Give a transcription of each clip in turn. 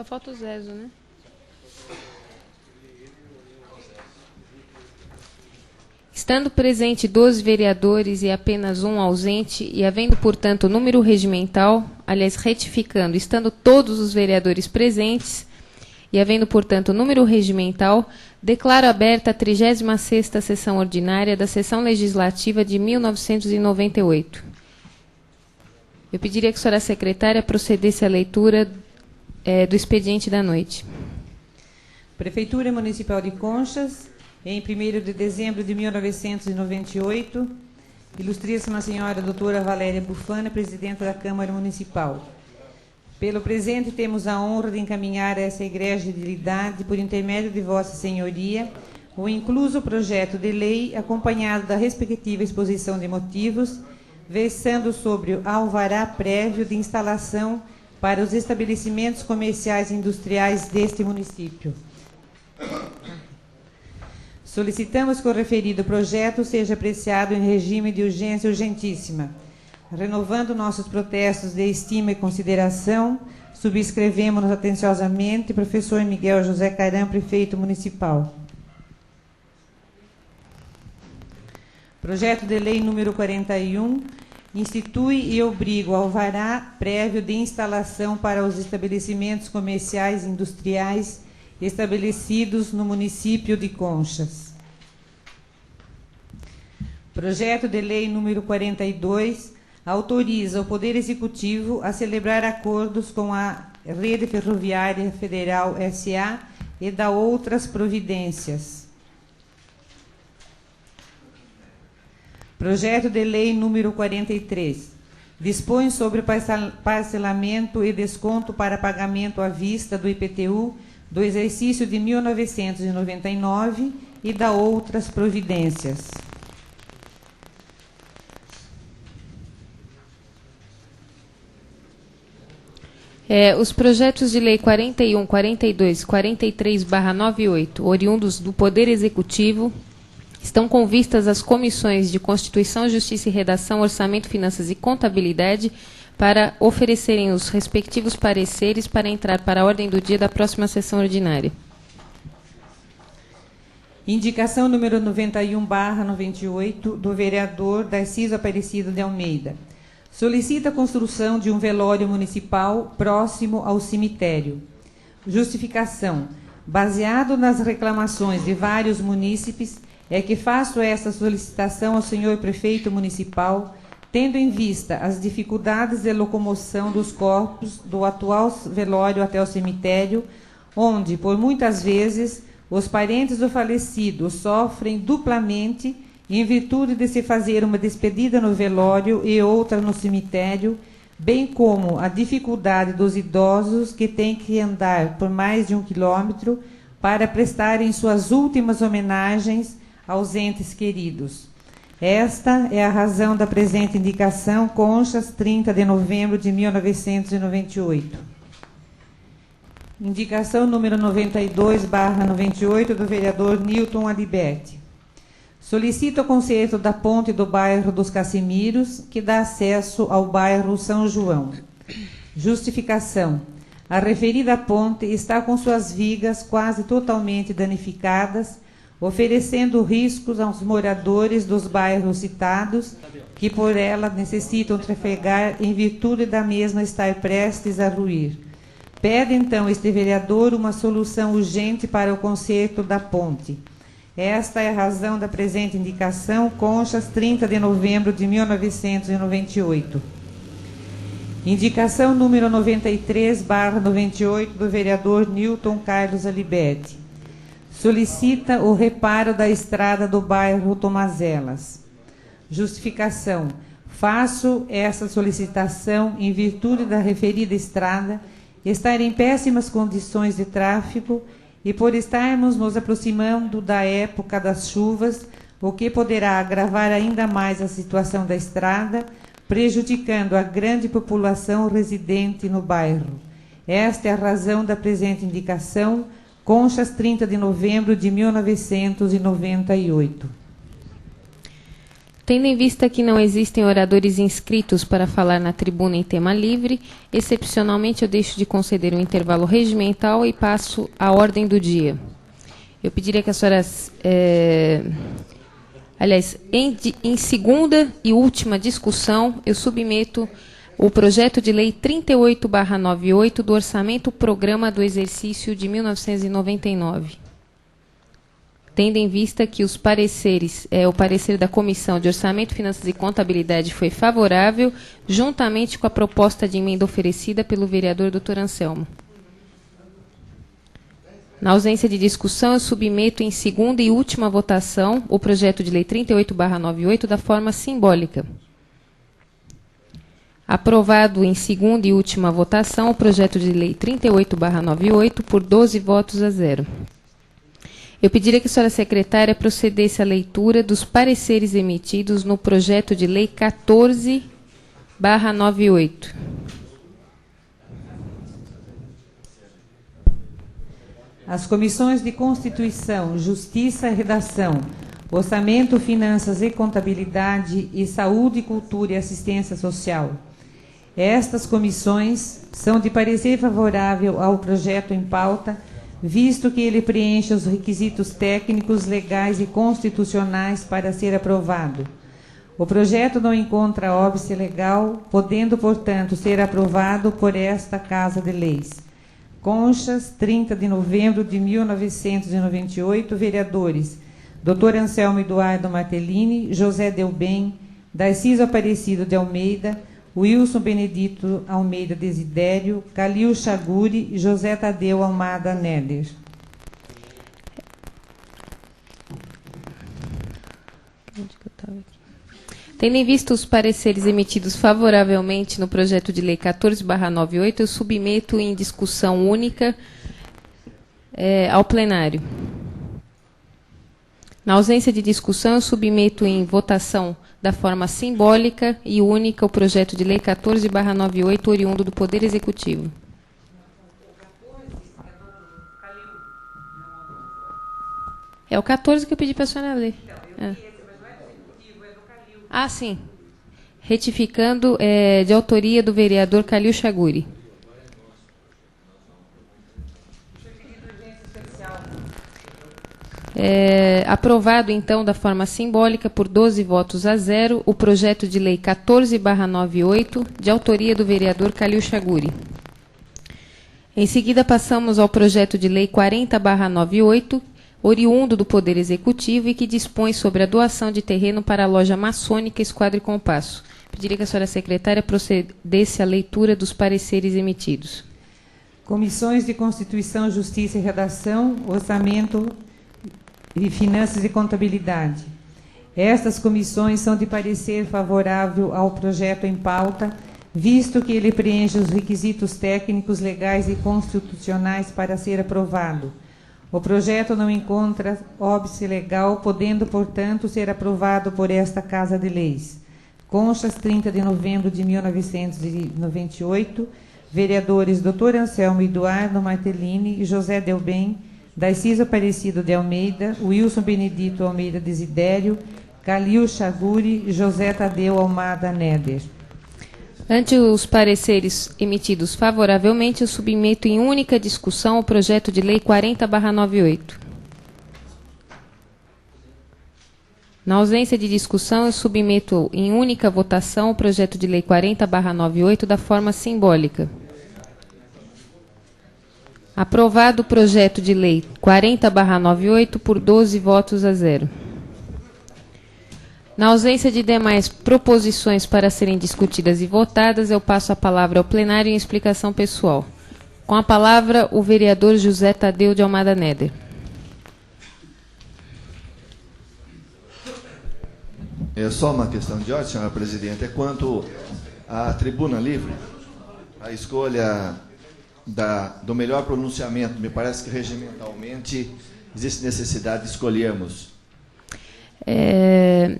Só falta o Zezo, né? Estando presente 12 vereadores e apenas um ausente, e havendo, portanto, número regimental, aliás, retificando, estando todos os vereadores presentes, e havendo, portanto, número regimental, declaro aberta a 36ª sessão ordinária da Sessão Legislativa de 1998. Eu pediria que a senhora secretária procedesse à leitura do expediente da noite. Prefeitura Municipal de Conchas, em 1º de dezembro de 1998, ilustríssima senhora doutora Valéria Bufana, presidenta da Câmara Municipal. Pelo presente, temos a honra de encaminhar a essa egrégia de idade, por intermédio de Vossa Senhoria, o incluso projeto de lei, acompanhado da respectiva exposição de motivos, versando sobre o alvará prévio de instalação para os estabelecimentos comerciais e industriais deste município. Solicitamos que o referido projeto seja apreciado em regime de urgência urgentíssima. Renovando nossos protestos de estima e consideração, subscrevemos atenciosamente professor Miguel José Caram, prefeito municipal. Projeto de lei número 41, institui e obriga o alvará prévio de instalação para os estabelecimentos comerciais e industriais estabelecidos no município de Conchas. Projeto de lei número 42, autoriza o Poder Executivo a celebrar acordos com a Rede Ferroviária Federal S.A. e da outras providências. Projeto de lei número 43, dispõe sobre parcelamento e desconto para pagamento à vista do IPTU do exercício de 1999 e da outras providências. Os projetos de lei 41, 42, 43/98, oriundos do Poder Executivo, estão com vistas às comissões de Constituição, Justiça e Redação, Orçamento, Finanças e Contabilidade, para oferecerem os respectivos pareceres para entrar para a ordem do dia da próxima sessão ordinária. Indicação número 91/98, do vereador Darciso Aparecido de Almeida. Solicita a construção de um velório municipal próximo ao cemitério. Justificação. Baseado nas reclamações de vários munícipes, é que faço esta solicitação ao senhor prefeito municipal, tendo em vista as dificuldades de locomoção dos corpos do atual velório até o cemitério, onde, por muitas vezes, os parentes do falecido sofrem duplamente em virtude de se fazer uma despedida no velório e outra no cemitério, bem como a dificuldade dos idosos que têm que andar por mais de 1 quilômetro para prestarem suas últimas homenagens aos entes queridos. Esta é a razão da presente indicação, Conchas, 30 de novembro de 1998. Indicação número 92/98, do vereador Nilton Aliberti. Solicita o conserto da ponte do bairro dos Casimiros, que dá acesso ao bairro São João. Justificação. A referida ponte está com suas vigas quase totalmente danificadas, oferecendo riscos aos moradores dos bairros citados, que por ela necessitam trafegar em virtude da mesma estar prestes a ruir. Pede, então, este vereador uma solução urgente para o conserto da ponte. Esta é a razão da presente indicação, Conchas, 30 de novembro de 1998. Indicação número 93/98, do vereador Nilton Carlos Aliberti. Solicita o reparo da estrada do bairro Tomazelas. Justificação. Faço essa solicitação em virtude da referida estrada estar em péssimas condições de tráfego e por estarmos nos aproximando da época das chuvas, o que poderá agravar ainda mais a situação da estrada, prejudicando a grande população residente no bairro. Esta é a razão da presente indicação, Conchas, 30 de novembro de 1998. Tendo em vista que não existem oradores inscritos para falar na tribuna em tema livre, excepcionalmente eu deixo de conceder um intervalo regimental e passo à ordem do dia. Eu pediria que as senhoras... Aliás, em segunda e última discussão, eu submeto o projeto de lei 38/98 do Orçamento Programa do Exercício de 1999. Tendo em vista que os pareceres, o parecer da Comissão de Orçamento, Finanças e Contabilidade foi favorável, juntamente com a proposta de emenda oferecida pelo vereador Dr. Anselmo. Na ausência de discussão, eu submeto em segunda e última votação o projeto de lei 38/98 da forma simbólica. Aprovado em segunda e última votação o projeto de lei 38/98 por 12 votos a 0. Eu pediria que a senhora secretária procedesse à leitura dos pareceres emitidos no projeto de lei 14/98. As comissões de Constituição, Justiça e Redação, Orçamento, Finanças e Contabilidade e Saúde, Cultura e Assistência Social. Estas comissões são de parecer favorável ao projeto em pauta, visto que ele preenche os requisitos técnicos, legais e constitucionais para ser aprovado. O projeto não encontra óbice legal, podendo, portanto, ser aprovado por esta Casa de Leis. Conchas, 30 de novembro de 1998, vereadores Dr. Anselmo Eduardo Martellini, José Delbem, Darciso Aparecido de Almeida, Wilson Benedito Almeida Desidério, Calil Chaguri e José Tadeu Almada Néder. Tendo em vista os pareceres emitidos favoravelmente no projeto de lei 14/98, eu submeto em discussão única ao plenário. Na ausência de discussão, eu submeto em votação da forma simbólica e única o projeto de lei 14/98, oriundo do Poder Executivo. É o 14 que eu pedi para a senhora ler. Ah, sim. Retificando, de autoria do vereador Calil Chaguri. Aprovado, então, da forma simbólica, por 12 votos a 0, o projeto de lei 14/98, de autoria do vereador Calil Chaguri. Em seguida, passamos ao projeto de lei 40/98, oriundo do Poder Executivo e que dispõe sobre a doação de terreno para a loja maçônica Esquadra e Compasso. Pediria que a senhora secretária procedesse à leitura dos pareceres emitidos. Comissões de Constituição, Justiça e Redação, Orçamento e Finanças e Contabilidade. Estas comissões são de parecer favorável ao projeto em pauta, visto que ele preenche os requisitos técnicos, legais e constitucionais para ser aprovado. O projeto não encontra óbice legal, podendo, portanto, ser aprovado por esta Casa de Leis. Conchas, 30 de novembro de 1998, vereadores Dr. Anselmo Eduardo Martellini e José Delbem, Darciso Aparecido de Almeida, Wilson Benedito Almeida Desidério, Calil Chaguri e José Tadeu Almada Néder. Ante os pareceres emitidos favoravelmente, eu submeto em única discussão o projeto de lei 40/98. Na ausência de discussão, eu submeto em única votação o projeto de lei 40/98 da forma simbólica. Aprovado o projeto de lei 40/98 por 12 votos a 0. Na ausência de demais proposições para serem discutidas e votadas, eu passo a palavra ao plenário em explicação pessoal. Com a palavra, o vereador José Tadeu de Almada Néder. É só uma questão de ordem, senhora presidente. É quanto à tribuna livre, a escolha do melhor pronunciamento. Me parece que regimentalmente existe necessidade de escolhermos.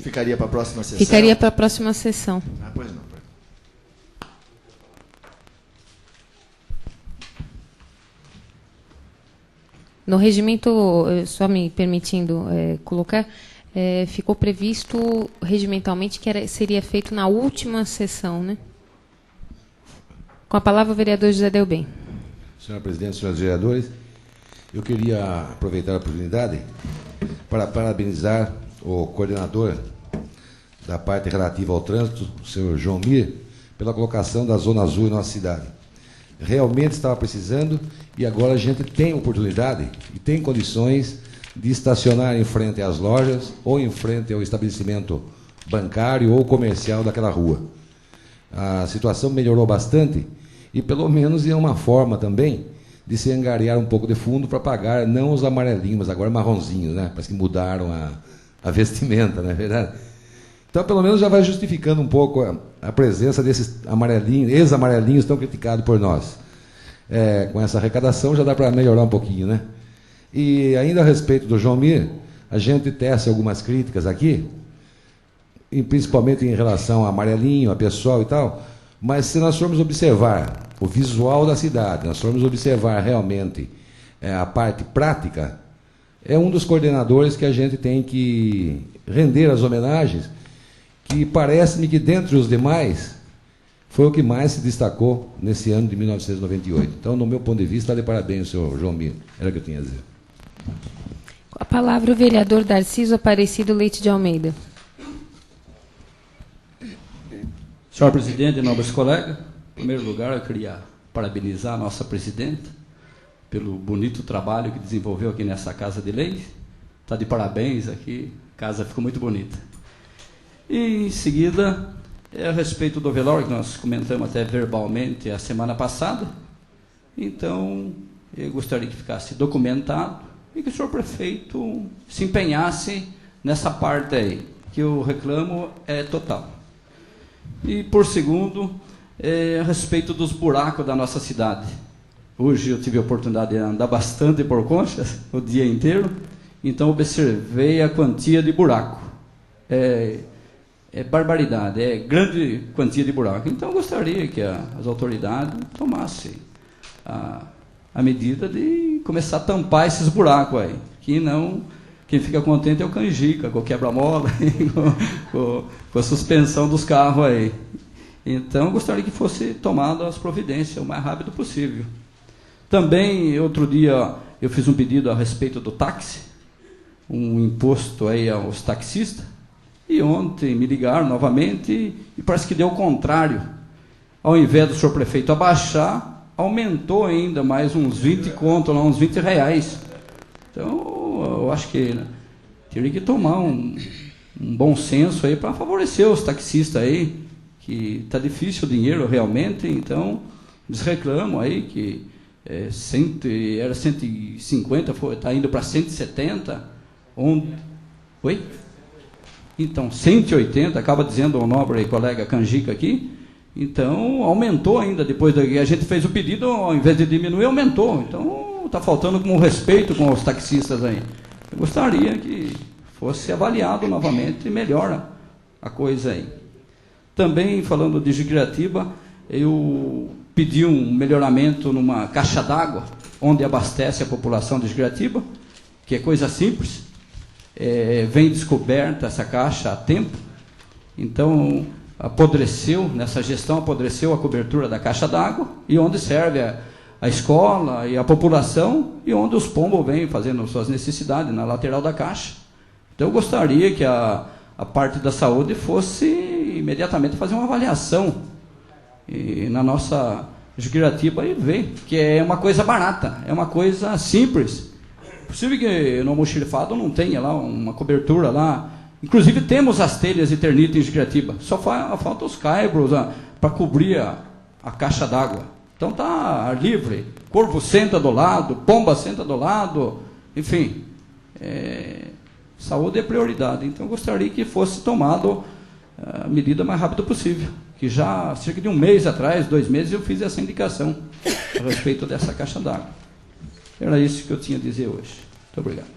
Ficaria para a próxima sessão? Ficaria para a próxima sessão. Ah, pois não. No regimento, só me permitindo colocar, ficou previsto regimentalmente que seria feito na última sessão, né? Com a palavra o vereador José Delbem. Senhora Presidente, senhores vereadores, eu queria aproveitar a oportunidade para parabenizar o coordenador da parte relativa ao trânsito, o senhor João Mir, pela colocação da Zona Azul em nossa cidade. Realmente estava precisando e agora a gente tem oportunidade e tem condições de estacionar em frente às lojas ou em frente ao estabelecimento bancário ou comercial daquela rua. A situação melhorou bastante e pelo menos é uma forma também de se angariar um pouco de fundo para pagar, não os amarelinhos, mas agora marronzinhos, né? Parece que mudaram a vestimenta, não é verdade? Então, pelo menos já vai justificando um pouco a presença desses amarelinhos, ex-amarelinhos tão criticados por nós. Com essa arrecadação já dá para melhorar um pouquinho, né? E ainda a respeito do João Mir, a gente tece algumas críticas aqui, e principalmente em relação a amarelinho, a pessoal e tal, mas se nós formos observar o visual da cidade, nós formos observar realmente a parte prática, é um dos coordenadores que a gente tem que render as homenagens, que parece-me que dentre os demais foi o que mais se destacou nesse ano de 1998. Então, no meu ponto de vista, está de parabéns, senhor João Mir. Era o que eu tinha a dizer. Com a palavra o vereador Darciso Aparecido Leite de Almeida. Senhor presidente, nobres colegas, em primeiro lugar eu queria parabenizar a nossa presidenta pelo bonito trabalho que desenvolveu aqui nessa Casa de Leis. Está de parabéns aqui, a casa ficou muito bonita. E em seguida, a respeito do velório, que nós comentamos até verbalmente a semana passada, então eu gostaria que ficasse documentado e que o senhor prefeito se empenhasse nessa parte aí, que o reclamo é total. E por segundo, a respeito dos buracos da nossa cidade. Hoje eu tive a oportunidade de andar bastante por Conchas, o dia inteiro, então observei a quantia de buraco. É barbaridade, é grande quantia de buraco. Então eu gostaria que as autoridades tomassem a medida de começar a tampar esses buracos aí, que não... Quem fica contente é o canjica, com o quebra-mola, com a suspensão dos carros aí. Então, eu gostaria que fosse tomada as providências o mais rápido possível. Também, outro dia, eu fiz um pedido a respeito do táxi, um imposto aí aos taxistas, e ontem me ligaram novamente e parece que deu o contrário. Ao invés do senhor prefeito abaixar, aumentou ainda mais uns 20 contos, lá, uns 20 reais. Então, eu acho que teria que tomar um bom senso aí para favorecer os taxistas aí, que está difícil o dinheiro realmente, então eles reclamam aí que era 150, está indo para 170, oi? Então, 180, acaba dizendo o nobre colega Canjica aqui, então aumentou ainda, depois que a gente fez o pedido, ao invés de diminuir, aumentou, então está faltando com respeito com os taxistas aí. Eu gostaria que fosse avaliado novamente e melhora a coisa aí. Também, falando de Jiquiratiba, eu pedi um melhoramento numa caixa d'água, onde abastece a população de Jiquiratiba, que é coisa simples, vem descoberta essa caixa há tempo, então apodreceu, nessa gestão apodreceu a cobertura da caixa d'água, e onde serve a escola e a população, e onde os pombos vêm fazendo suas necessidades, na lateral da caixa. Então eu gostaria que a parte da saúde fosse imediatamente fazer uma avaliação na nossa Jiquiratiba e ver que é uma coisa barata, é uma coisa simples. É possível que no almoxarifado não tenha lá uma cobertura lá. Inclusive temos as telhas de Eternita em Jiquiratiba, só falta os caibros para cobrir a caixa d'água. Então está livre, corvo senta do lado, pomba senta do lado, enfim, saúde é prioridade. Então eu gostaria que fosse tomado a medida mais rápido possível, que já cerca de um mês atrás, 2 meses, eu fiz essa indicação a respeito dessa caixa d'água. Era isso que eu tinha a dizer hoje. Muito obrigado.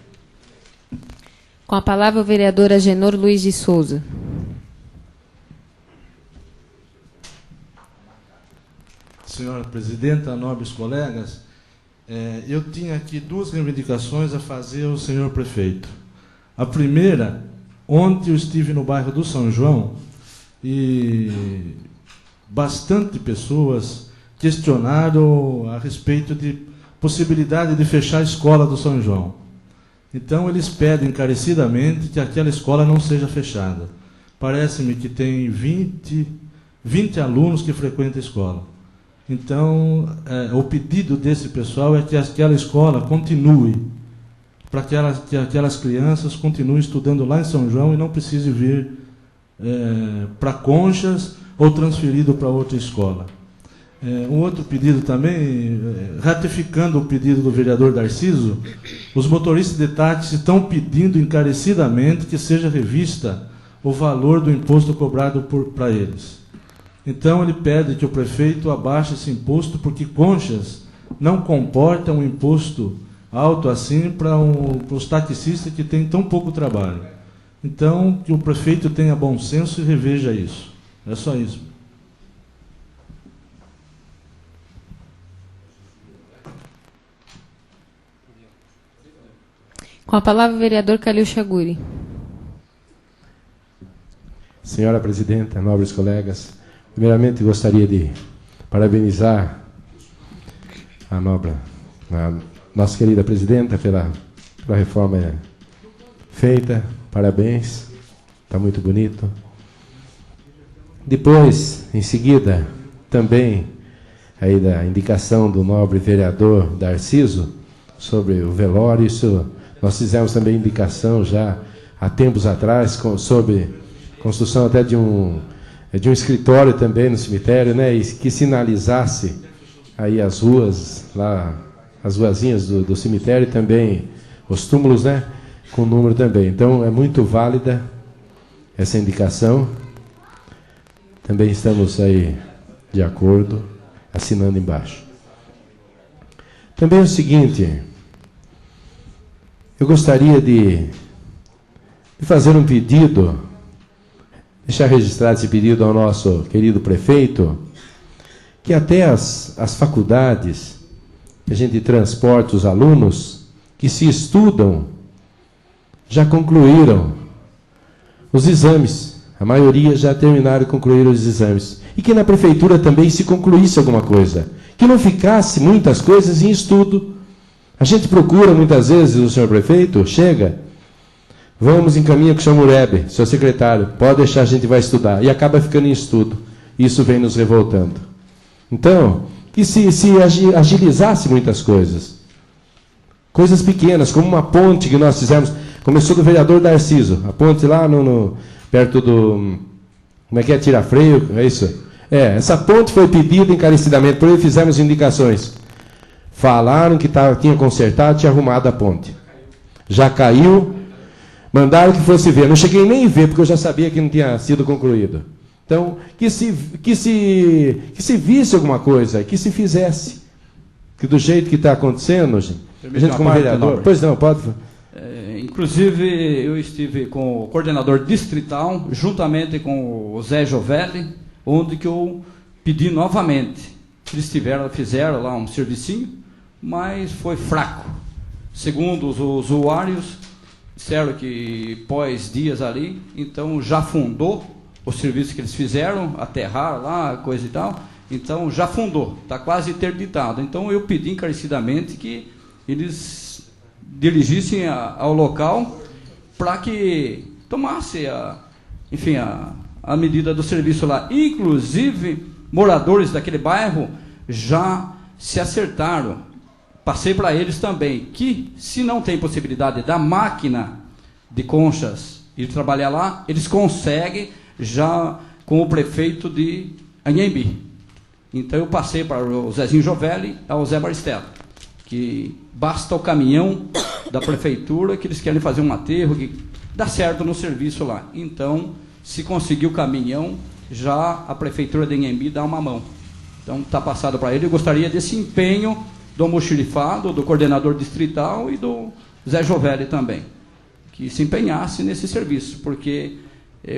Com a palavra o vereador Agenor Luiz de Souza. Senhora presidenta, nobres colegas, eu tinha aqui 2 reivindicações a fazer ao senhor prefeito. A primeira Ontem eu estive no bairro do São João e bastante pessoas questionaram a respeito de possibilidade de fechar a escola do São João. Então eles pedem encarecidamente que aquela escola não seja fechada. Parece-me que tem 20 alunos que frequentam a escola. Então, o pedido desse pessoal é que aquela escola continue, para que aquelas crianças continuem estudando lá em São João e não precise vir para Conchas ou transferido para outra escola. Um outro pedido também, ratificando o pedido do vereador Darciso, os motoristas de táxi estão pedindo encarecidamente que seja revista o valor do imposto cobrado para eles. Então ele pede que o prefeito abaixe esse imposto, porque Conchas não comporta um imposto alto assim para os taxistas que têm tão pouco trabalho. Então, que o prefeito tenha bom senso e reveja isso. É só isso. Com a palavra, o vereador Calil Chaguri. Senhora presidenta, nobres colegas, primeiramente gostaria de parabenizar a nossa querida presidenta pela reforma feita. Parabéns, está muito bonito. Depois, em seguida, também aí da indicação do nobre vereador Darciso sobre o velório, isso nós fizemos também indicação já há tempos atrás sobre construção até de um escritório também no cemitério, né, e que sinalizasse aí as ruas lá, as ruazinhas do cemitério e também os túmulos, né, com número também. Então é muito válida essa indicação. Também estamos aí de acordo, assinando embaixo. Também é o seguinte, eu gostaria de fazer um pedido, deixar registrado esse pedido ao nosso querido prefeito, que até as faculdades, que a gente transporta os alunos, que se estudam, já concluíram os exames. A maioria já terminaram e concluíram os exames. E que na prefeitura também se concluísse alguma coisa. Que não ficasse muitas coisas em estudo. A gente procura muitas vezes o senhor prefeito, chega, vamos encaminha com o senhor Murebe, seu secretário, pode deixar, a gente vai estudar. E acaba ficando em estudo. Isso vem nos revoltando. Então, que se agilizasse muitas coisas. Coisas pequenas, como uma ponte que nós fizemos. Começou do vereador Darciso, a ponte lá perto do... Como é que é? Tirafreio? É isso? Essa ponte foi pedida encarecidamente por ele, fizemos indicações. Falaram que tinha consertado, tinha arrumado a ponte. Já caiu, mandaram que fosse ver. Não cheguei nem a ver, porque eu já sabia que não tinha sido concluído. Então, que se visse alguma coisa, que se fizesse. Que do jeito que está acontecendo, a gente como vereador... Pois não, pode... Inclusive, eu estive com o coordenador distrital, juntamente com o Zé Giovelli, onde que eu pedi novamente. Eles fizeram lá um servicinho, mas foi fraco. Segundo os usuários, disseram que pós dias ali, então já fundou o serviço que eles fizeram, aterrar lá, coisa e tal, então já fundou, está quase interditado. Então eu pedi encarecidamente que eles dirigissem ao local para que tomasse a medida do serviço lá. Inclusive, moradores daquele bairro já se acertaram. Passei para eles também que, se não tem possibilidade da máquina de Conchas ir trabalhar lá, eles conseguem já com o prefeito de Anhembi. Então eu passei para o Zezinho Giovelli e ao Zé Maristela, que basta o caminhão da prefeitura, que eles querem fazer um aterro, que dá certo no serviço lá. Então, se conseguir o caminhão, já a prefeitura de Anhembi dá uma mão. Então, está passado para ele. Eu gostaria desse empenho do almoxarifado, do coordenador distrital e do Zé Giovelli também, que se empenhasse nesse serviço, porque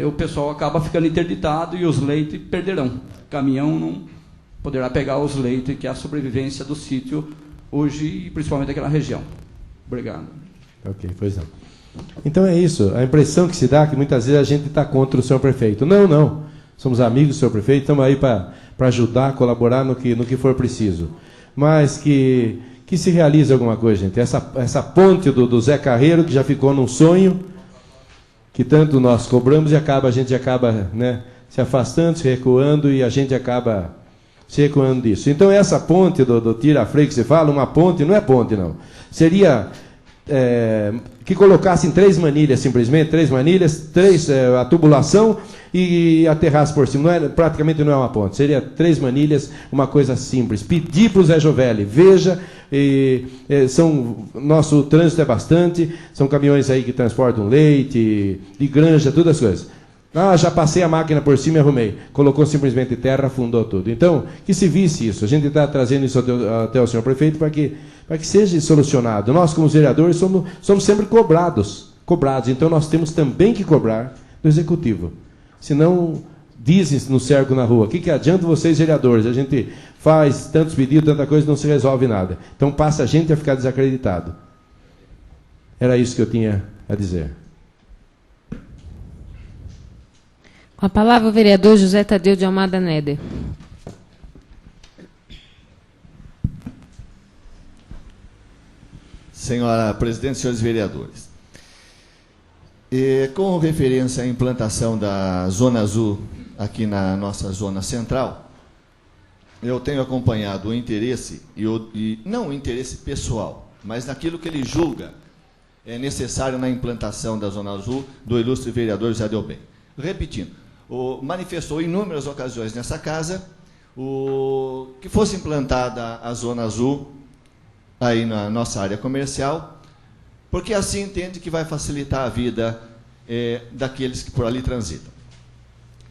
o pessoal acaba ficando interditado e os leitos perderão. O caminhão não poderá pegar os leitos, que é a sobrevivência do sítio hoje, e principalmente daquela região. Obrigado. Ok, pois não. Então é isso. A impressão que se dá é que muitas vezes a gente está contra o senhor prefeito. Não, não. Somos amigos do senhor prefeito, estamos aí para ajudar, colaborar no que for preciso. Mas que se realize alguma coisa, gente. Essa ponte do Zé Carreiro, que já ficou num sonho, que tanto nós cobramos e a gente acaba, né, se afastando, se recuando, e a gente acaba se recuando disso. Então essa ponte do tira-freio que você fala, uma ponte, não é ponte não. Seria que colocassem 3 manilhas, simplesmente, 3 manilhas, a tubulação e aterrasse por cima. Praticamente não é uma ponte, seria 3 manilhas, uma coisa simples. Pedir para o Zé Jovelli, veja, nosso trânsito é bastante, são caminhões aí que transportam leite, de granja, todas as coisas. Já passei a máquina por cima e arrumei. Colocou simplesmente terra, afundou tudo. Então, que se visse isso. A gente está trazendo isso até o senhor prefeito para que seja solucionado. Nós, como vereadores, somos sempre cobrados. Então, nós temos também que cobrar do Executivo. Senão, dizem no cerco na rua, o que adianta vocês, vereadores? A gente faz tantos pedidos, tanta coisa, não se resolve nada. Então, passa a gente a ficar desacreditado. Era isso que eu tinha a dizer. Com a palavra o vereador José Tadeu de Almada Neder. Senhora presidente, senhores vereadores, com referência à implantação da Zona Azul aqui na nossa zona central, eu tenho acompanhado o interesse, e não o interesse pessoal, mas naquilo que ele julga é necessário na implantação da Zona Azul do ilustre vereador José Delbem. Repetindo, manifestou em inúmeras ocasiões nessa casa que fosse implantada a Zona Azul aí na nossa área comercial, porque assim entende que vai facilitar a vida daqueles que por ali transitam.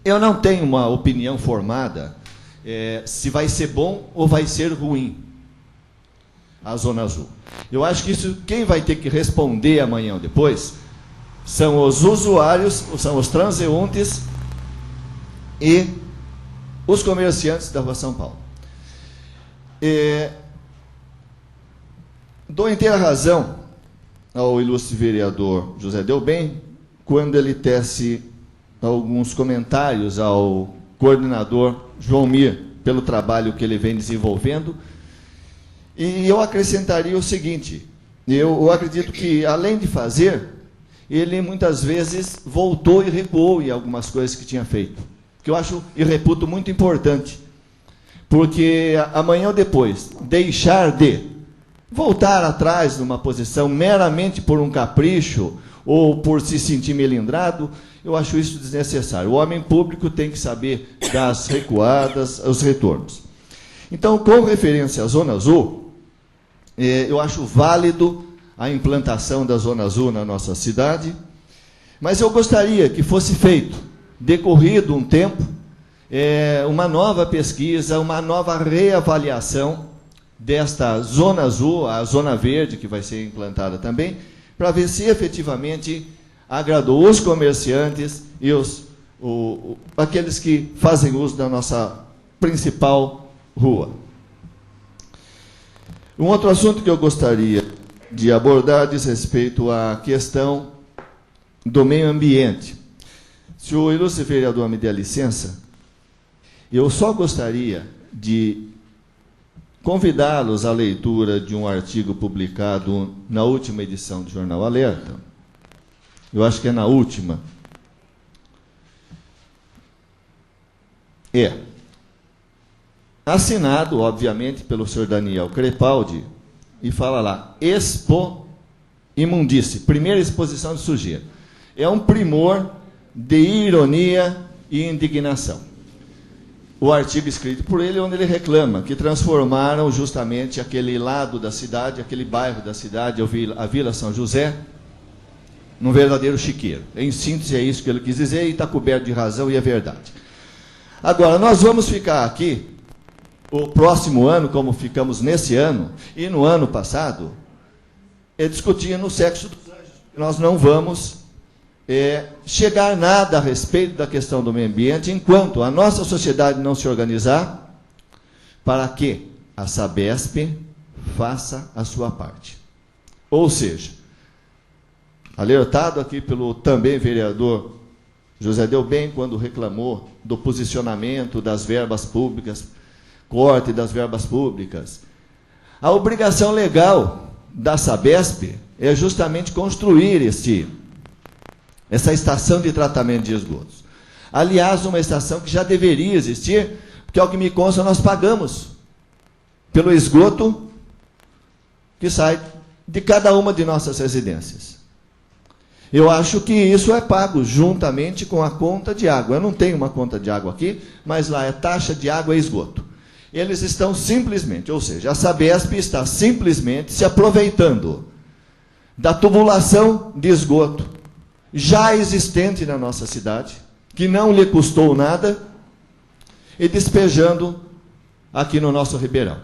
Eu não tenho uma opinião formada se vai ser bom ou vai ser ruim a Zona Azul. Eu acho que isso, quem vai ter que responder amanhã ou depois, são os usuários, são os transeuntes e os comerciantes da Rua São Paulo. Dou inteira razão ao ilustre vereador José Delbem quando ele tece alguns comentários ao coordenador João Mir pelo trabalho que ele vem desenvolvendo, e eu acrescentaria o seguinte: eu acredito que, além de fazer, ele muitas vezes voltou e recuou em algumas coisas que tinha feito, que eu acho e reputo muito importante, porque amanhã ou depois deixar de voltar atrás numa posição meramente por um capricho ou por se sentir melindrado, eu acho isso desnecessário. O homem público tem que saber das recuadas, os retornos. Então, com referência à Zona Azul, eu acho válido a implantação da Zona Azul na nossa cidade, mas eu gostaria que fosse feito, decorrido um tempo, uma nova pesquisa, uma nova reavaliação desta Zona Azul, a Zona Verde, que vai ser implantada também, para ver se efetivamente agradou os comerciantes e aqueles que fazem uso da nossa principal rua. Um outro assunto que eu gostaria de abordar diz respeito à questão do meio ambiente. Se o ilustre vereador me der licença, eu só gostaria de convidá-los à leitura de um artigo publicado na última edição do Jornal Alerta. Eu acho que é na última. Assinado, obviamente, pelo senhor Daniel Crepaldi, e fala lá, Expo Imundice, primeira exposição de sujeira. É um primor de ironia e indignação. O artigo escrito por ele, onde ele reclama que transformaram justamente aquele lado da cidade, aquele bairro da cidade, a Vila São José, num verdadeiro chiqueiro. Em síntese, é isso que ele quis dizer, e está coberto de razão, e é verdade. Agora, nós vamos ficar aqui, o próximo ano, como ficamos nesse ano, e no ano passado, discutindo o sexo dos anjos. Nós não vamos chegar nada a respeito da questão do meio ambiente enquanto a nossa sociedade não se organizar para que a Sabesp faça a sua parte. Ou seja, alertado aqui pelo também vereador José Delbem, quando reclamou do posicionamento das verbas públicas, corte das verbas públicas. A obrigação legal da Sabesp é justamente construir essa estação de tratamento de esgotos. Aliás, uma estação que já deveria existir, porque, ao que me consta, nós pagamos pelo esgoto que sai de cada uma de nossas residências. Eu acho que isso é pago juntamente com a conta de água. Eu não tenho uma conta de água aqui, mas lá é taxa de água e esgoto. Eles estão simplesmente, ou seja, a Sabesp está simplesmente se aproveitando da tubulação de esgoto já existente na nossa cidade, que não lhe custou nada, e despejando aqui no nosso Ribeirão.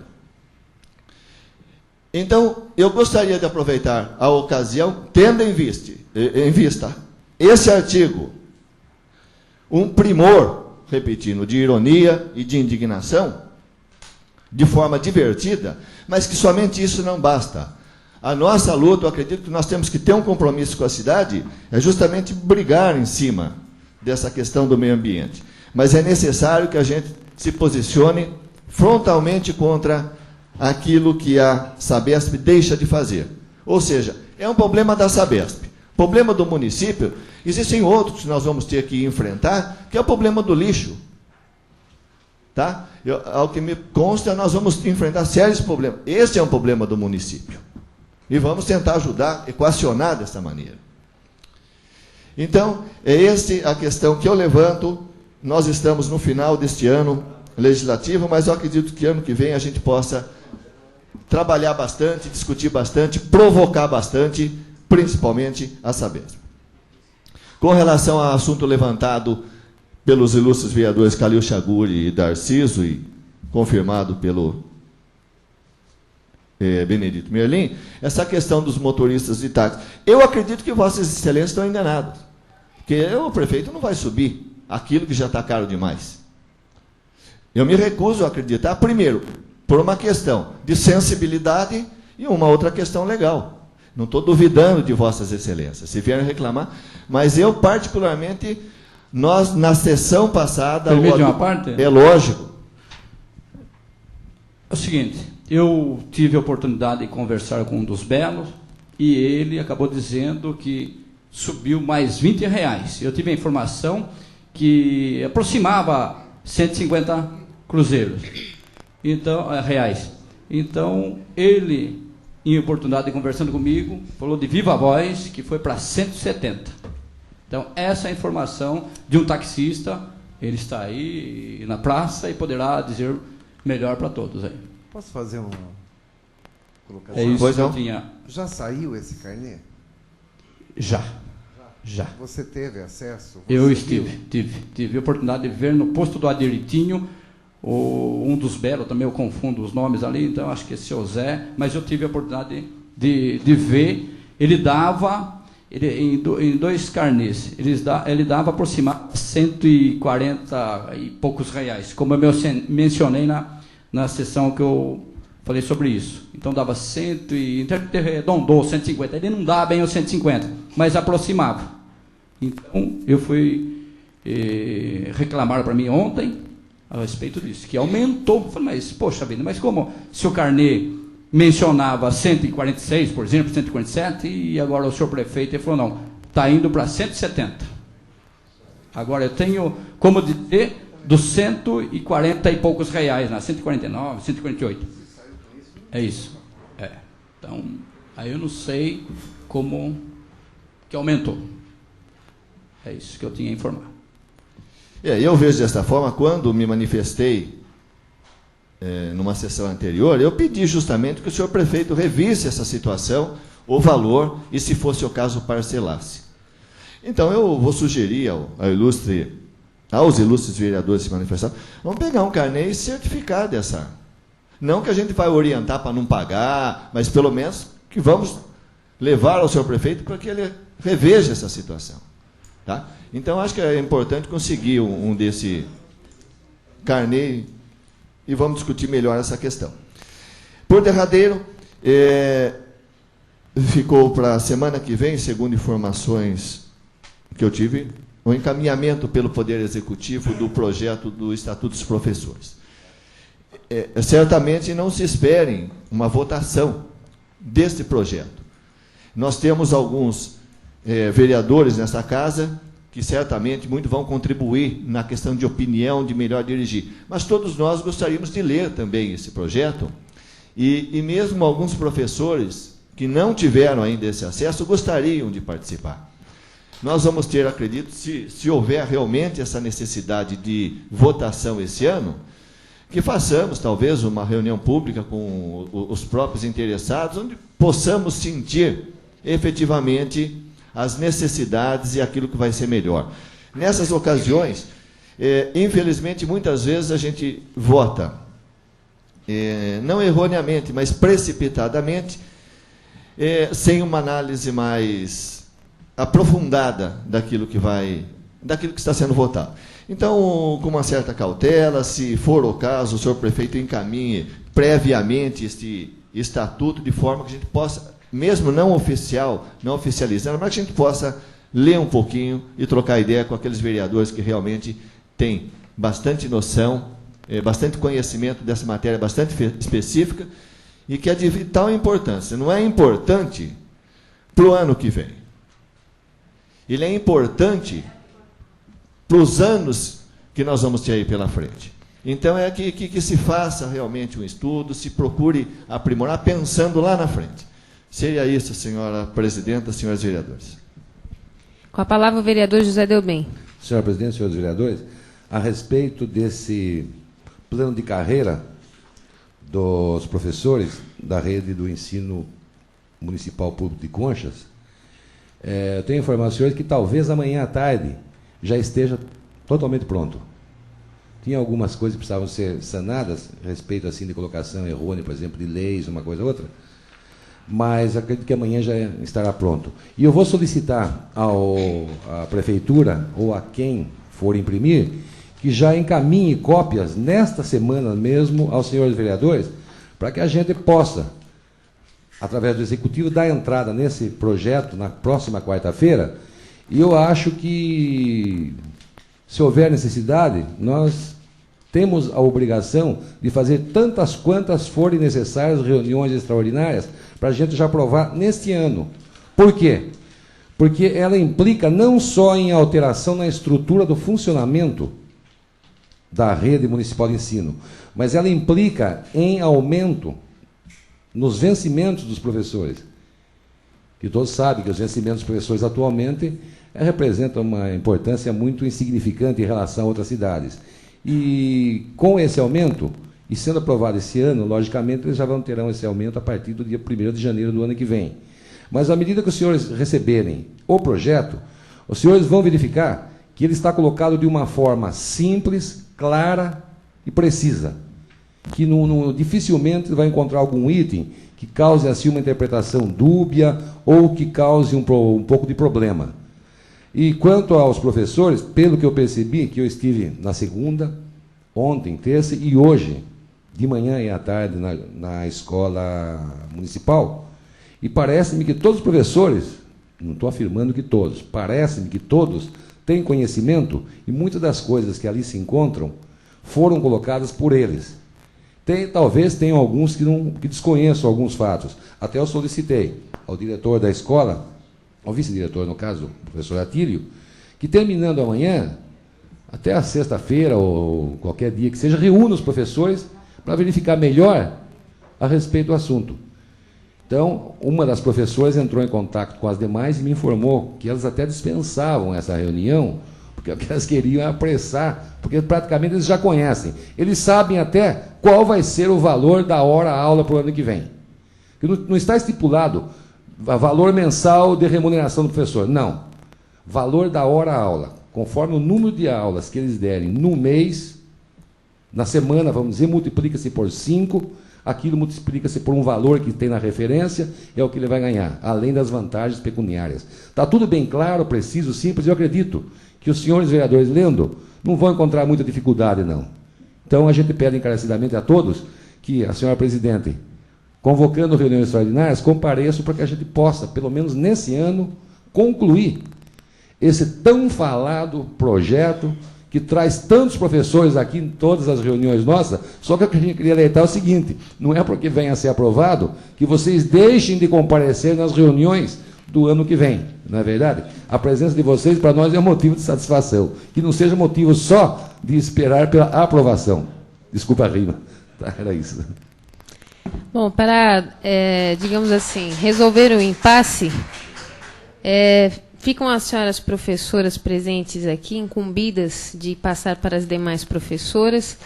Então, eu gostaria de aproveitar a ocasião, tendo em vista esse artigo, um primor, repetindo, de ironia e de indignação, de forma divertida, mas que somente isso não basta. A nossa luta, eu acredito que nós temos que ter um compromisso com a cidade, é justamente brigar em cima dessa questão do meio ambiente. Mas é necessário que a gente se posicione frontalmente contra aquilo que a Sabesp deixa de fazer. Ou seja, é um problema da Sabesp. Problema do município, existem outros que nós vamos ter que enfrentar, que é o problema do lixo. Tá? Ao que me consta, nós vamos enfrentar sérios problemas. Esse é um problema do município. E vamos tentar ajudar, equacionar dessa maneira. Então, é essa a questão que eu levanto. Nós estamos no final deste ano legislativo, mas eu acredito que ano que vem a gente possa trabalhar bastante, discutir bastante, provocar bastante, principalmente a Sabesp. Com relação ao assunto levantado pelos ilustres vereadores Calil Chaguri e Darciso, e confirmado pelo Benedito Merlim, essa questão dos motoristas de táxi. Eu acredito que vossas excelências estão enganadas, porque o prefeito não vai subir aquilo que já está caro demais. Eu me recuso a acreditar, primeiro, por uma questão de sensibilidade e uma outra questão legal. Não estou duvidando de vossas excelências, se vierem reclamar, mas eu, particularmente, nós, na sessão passada... Permite uma parte? É lógico. É o seguinte, eu tive a oportunidade de conversar com um dos belos e ele acabou dizendo que subiu mais R$20. Eu tive a informação que aproximava 150 cruzeiros, então, reais. Então, ele, em oportunidade, conversando comigo, falou de viva voz que foi para 170. Então, essa é a informação de um taxista, ele está aí na praça e poderá dizer melhor para todos aí. Posso fazer uma colocação? É isso Pois que eu não. tinha. Já saiu esse carnê? Já. Você teve acesso? Você Eu viu? tive a oportunidade de ver no posto do Aderitinho, um dos belos, também eu confundo os nomes ali, então acho que é seu Zé, mas eu tive a oportunidade de ver, ele dava, em dois carnês, ele dava aproximadamente 140 e poucos reais, como eu mencionei na sessão que eu falei sobre isso. Então dava arredondou 150, ele não dá bem os 150, mas aproximava. Então eu fui reclamar para mim ontem a respeito disso, que aumentou. Eu falei, mas poxa vida, mas como se o carnê mencionava 146, por exemplo, 147, e agora o senhor prefeito ele falou, não, está indo para 170. Agora eu tenho como dizer dos 140 e poucos reais, 149, 148. É isso. Então, aí eu não sei como que aumentou. É isso que eu tinha a informar. Eu vejo desta forma, quando me manifestei numa sessão anterior, eu pedi justamente que o senhor prefeito revisse essa situação, o valor, e se fosse o caso, parcelasse. Então, eu vou sugerir aos ilustres vereadores se manifestar, vamos pegar um carnê e certificar dessa. Não que a gente vai orientar para não pagar, mas pelo menos que vamos levar ao senhor prefeito para que ele reveja essa situação. Tá? Então, acho que é importante conseguir um desse carnê e vamos discutir melhor essa questão. Por derradeiro, ficou para a semana que vem, segundo informações que eu tive, o encaminhamento pelo Poder Executivo do projeto do Estatuto dos Professores. Certamente não se esperem uma votação deste projeto. Nós temos alguns vereadores nessa casa que certamente muito vão contribuir na questão de opinião, de melhor dirigir. Mas todos nós gostaríamos de ler também esse projeto, e mesmo alguns professores que não tiveram ainda esse acesso gostariam de participar. Nós vamos ter, acredito, se houver realmente essa necessidade de votação esse ano, que façamos talvez uma reunião pública com os próprios interessados, onde possamos sentir efetivamente as necessidades e aquilo que vai ser melhor. Nessas ocasiões, infelizmente, muitas vezes a gente vota, não erroneamente, mas precipitadamente, sem uma análise mais aprofundada daquilo que está sendo votado. Então, com uma certa cautela, se for o caso, o senhor prefeito encaminhe previamente este estatuto, de forma que a gente possa, mesmo não oficializando, mas que a gente possa ler um pouquinho e trocar ideia com aqueles vereadores que realmente têm bastante noção, bastante conhecimento dessa matéria, bastante específica, e que é de vital importância. Não é importante para o ano que vem. Ele é importante para os anos que nós vamos ter aí pela frente. Então, é que se faça realmente um estudo, se procure aprimorar, pensando lá na frente. Seria isso, senhora presidenta, senhores vereadores. Com a palavra o vereador José Delbem. Senhora presidente, senhores vereadores, a respeito desse plano de carreira dos professores da rede do ensino municipal público de Conchas, eu tenho informações que talvez amanhã à tarde já esteja totalmente pronto. Tinha algumas coisas que precisavam ser sanadas, a respeito assim de colocação errônea, por exemplo, de leis, uma coisa ou outra, mas acredito que amanhã já estará pronto. E eu vou solicitar à prefeitura, ou a quem for imprimir, que já encaminhe cópias nesta semana mesmo aos senhores vereadores, para que a gente possa, através do Executivo, dar entrada nesse projeto na próxima quarta-feira. E eu acho que, se houver necessidade, nós temos a obrigação de fazer tantas quantas forem necessárias reuniões extraordinárias para a gente já aprovar neste ano. Por quê? Porque ela implica não só em alteração na estrutura do funcionamento da rede municipal de ensino, mas ela implica em aumento nos vencimentos dos professores. Que todos sabem que os vencimentos dos professores atualmente representam uma importância muito insignificante em relação a outras cidades. E com esse aumento, e sendo aprovado esse ano, logicamente eles já terão esse aumento a partir do dia 1º de janeiro do ano que vem. Mas à medida que os senhores receberem o projeto, os senhores vão verificar que ele está colocado de uma forma simples, clara e precisa, que dificilmente vai encontrar algum item que cause assim uma interpretação dúbia ou que cause um pouco de problema. E quanto aos professores, pelo que eu percebi, que eu estive na segunda, ontem, terça e hoje, de manhã e à tarde, na escola municipal, e parece-me que todos os professores, não estou afirmando que todos, parece-me que todos têm conhecimento e muitas das coisas que ali se encontram foram colocadas por eles. Talvez tenham alguns que desconheçam alguns fatos. Até eu solicitei ao diretor da escola, ao vice-diretor, no caso, o professor Atílio, que terminando amanhã, até a sexta-feira ou qualquer dia que seja, reúna os professores para verificar melhor a respeito do assunto. Então, uma das professoras entrou em contato com as demais e me informou que elas até dispensavam essa reunião, porque elas queriam apressar, porque praticamente eles já conhecem. Eles sabem até qual vai ser o valor da hora-aula para o ano que vem. Não está estipulado valor mensal de remuneração do professor. Não. Valor da hora-aula. Conforme o número de aulas que eles derem no mês, na semana, vamos dizer, multiplica-se por 5, aquilo multiplica-se por um valor que tem na referência, é o que ele vai ganhar, além das vantagens pecuniárias. Está tudo bem claro, preciso, simples, eu acredito que os senhores vereadores, lendo, não vão encontrar muita dificuldade, não. Então, a gente pede encarecidamente a todos que a senhora presidente convocando reuniões extraordinárias, compareçam para que a gente possa, pelo menos nesse ano, concluir esse tão falado projeto que traz tantos professores aqui em todas as reuniões nossas. Só que o que a gente queria alertar é o seguinte: não é porque venha a ser aprovado que vocês deixem de comparecer nas reuniões do ano que vem, não é verdade? A presença de vocês para nós é um motivo de satisfação, que não seja motivo só de esperar pela aprovação. Desculpa a rima, tá, era isso. Bom, para, digamos assim, resolver o impasse, ficam as senhoras professoras presentes aqui, incumbidas de passar para as demais professoras,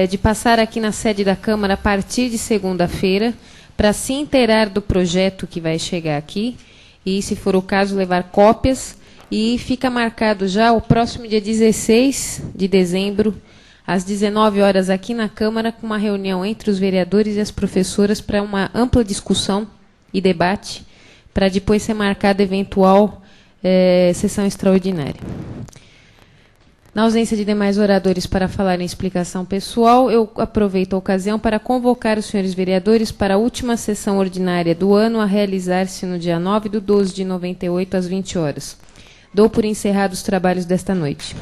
de passar aqui na sede da Câmara a partir de segunda-feira, para se inteirar do projeto que vai chegar aqui, e, se for o caso, levar cópias, e fica marcado já o próximo dia 16 de dezembro, às 19 horas, aqui na Câmara, com uma reunião entre os vereadores e as professoras para uma ampla discussão e debate, para depois ser marcada eventual sessão extraordinária. Na ausência de demais oradores para falar em explicação pessoal, eu aproveito a ocasião para convocar os senhores vereadores para a última sessão ordinária do ano, a realizar-se no dia 9/12/98, às 20 horas. Dou por encerrados os trabalhos desta noite.